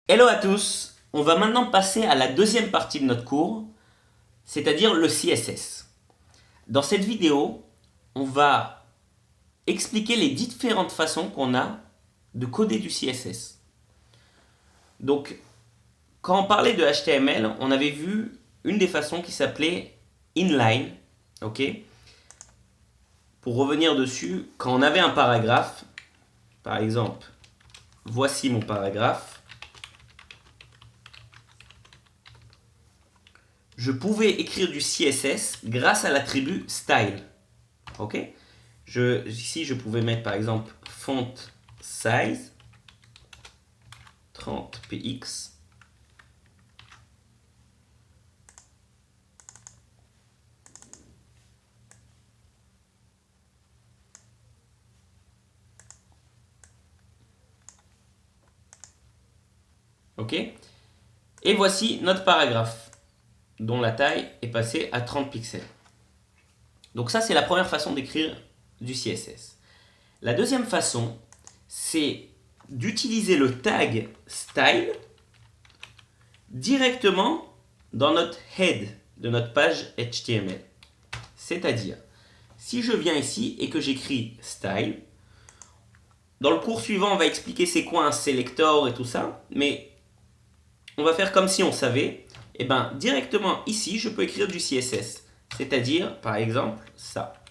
Hello à tous, on va maintenant passer à la deuxième partie de notre cours, c'est-à-dire le CSS. Dans cette vidéo, on va expliquer les différentes façons qu'on a de coder du CSS. Donc, quand on parlait de HTML, on avait vu une des façons qui s'appelait inline, ok? Pour revenir dessus, quand on avait un paragraphe, par exemple, voici mon paragraphe, je pouvais écrire du CSS grâce à l'attribut style. Ok? Ici, je pouvais mettre par exemple font size 30 px. Ok? Et voici notre paragraphe, dont la taille est passée à 30 pixels. Donc ça, c'est la première façon d'écrire du CSS. La deuxième façon, c'est d'utiliser le tag style directement dans notre head de notre page HTML. C'est-à-dire, si je viens ici et que j'écris style, dans le cours suivant, on va expliquer c'est quoi un selector et tout ça, mais on va faire comme si on savait. Et bien, directement ici, je peux écrire du CSS. C'est-à-dire, par exemple, ça.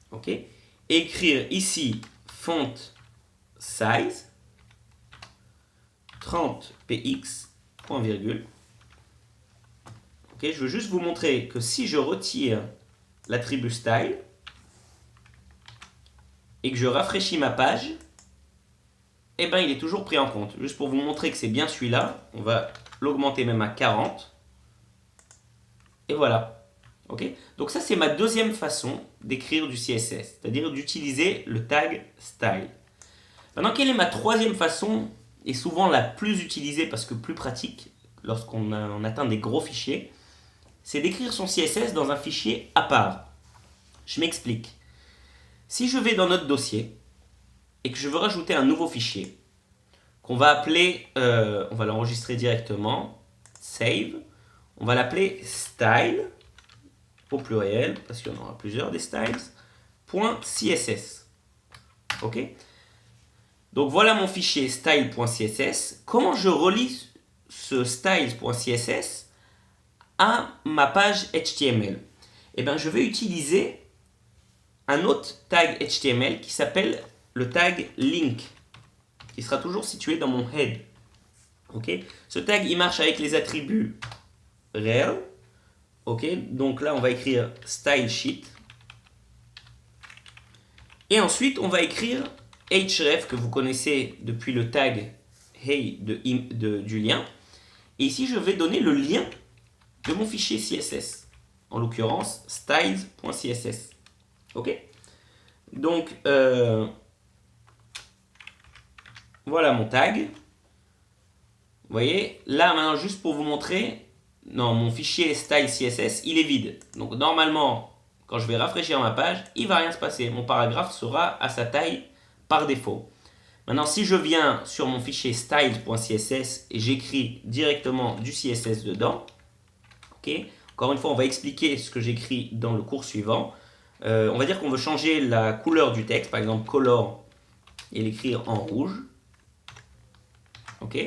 Ok? Écrire ici font size 30 px, point virgule. Ok? Je veux juste vous montrer que si je retire l'attribut style et que je rafraîchis ma page, eh ben, il est toujours pris en compte. Juste pour vous montrer que c'est bien celui-là, on va l'augmenter même à 40. Et voilà. Okay? Donc ça, c'est ma deuxième façon d'écrire du CSS, c'est-à-dire d'utiliser le tag style. Maintenant, quelle est ma troisième façon, et souvent la plus utilisée parce que plus pratique lorsqu'on atteint des gros fichiers, c'est d'écrire son CSS dans un fichier à part. Je m'explique. Si je vais dans notre dossier et que je veux rajouter un nouveau fichier, qu'on va appeler, on va l'enregistrer directement, save, on va l'appeler style, au pluriel, parce qu'il y en aura plusieurs des styles, .css. Ok? Donc voilà mon fichier style.css. Comment je relie ce styles.css à ma page HTML? Eh bien, je vais utiliser un autre tag HTML qui s'appelle le tag link, qui sera toujours situé dans mon head. Ok? Ce tag, il marche avec les attributs rel. Ok, donc là on va écrire style sheet. Et ensuite on va écrire href que vous connaissez depuis le tag hey du lien. Et ici je vais donner le lien de mon fichier CSS. En l'occurrence styles.css. Ok, donc voilà mon tag. Vous voyez, là maintenant juste pour vous montrer. Non, mon fichier style CSS, il est vide. Donc normalement, quand je vais rafraîchir ma page, il ne va rien se passer. Mon paragraphe sera à sa taille par défaut. Maintenant, si je viens sur mon fichier style.css et j'écris directement du CSS dedans, ok. Encore une fois, on va expliquer ce que j'écris dans le cours suivant. On va dire qu'on veut changer la couleur du texte, par exemple color, et l'écrire en rouge. Ok.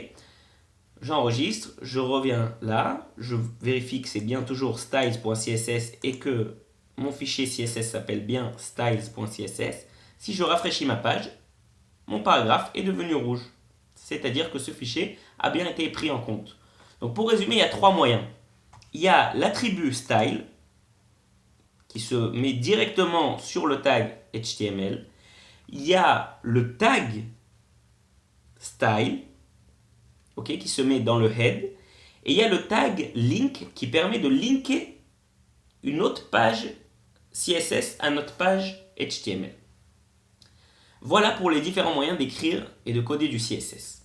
J'enregistre, je reviens là, je vérifie que c'est bien toujours styles.css et que mon fichier CSS s'appelle bien styles.css. Si je rafraîchis ma page, mon paragraphe est devenu rouge. C'est-à-dire que ce fichier a bien été pris en compte. Donc pour résumer, il y a trois moyens. Il y a l'attribut style qui se met directement sur le tag HTML. Il y a le tag style, okay, qui se met dans le head. Et il y a le tag link qui permet de linker une autre page CSS à notre page HTML. Voilà pour les différents moyens d'écrire et de coder du CSS.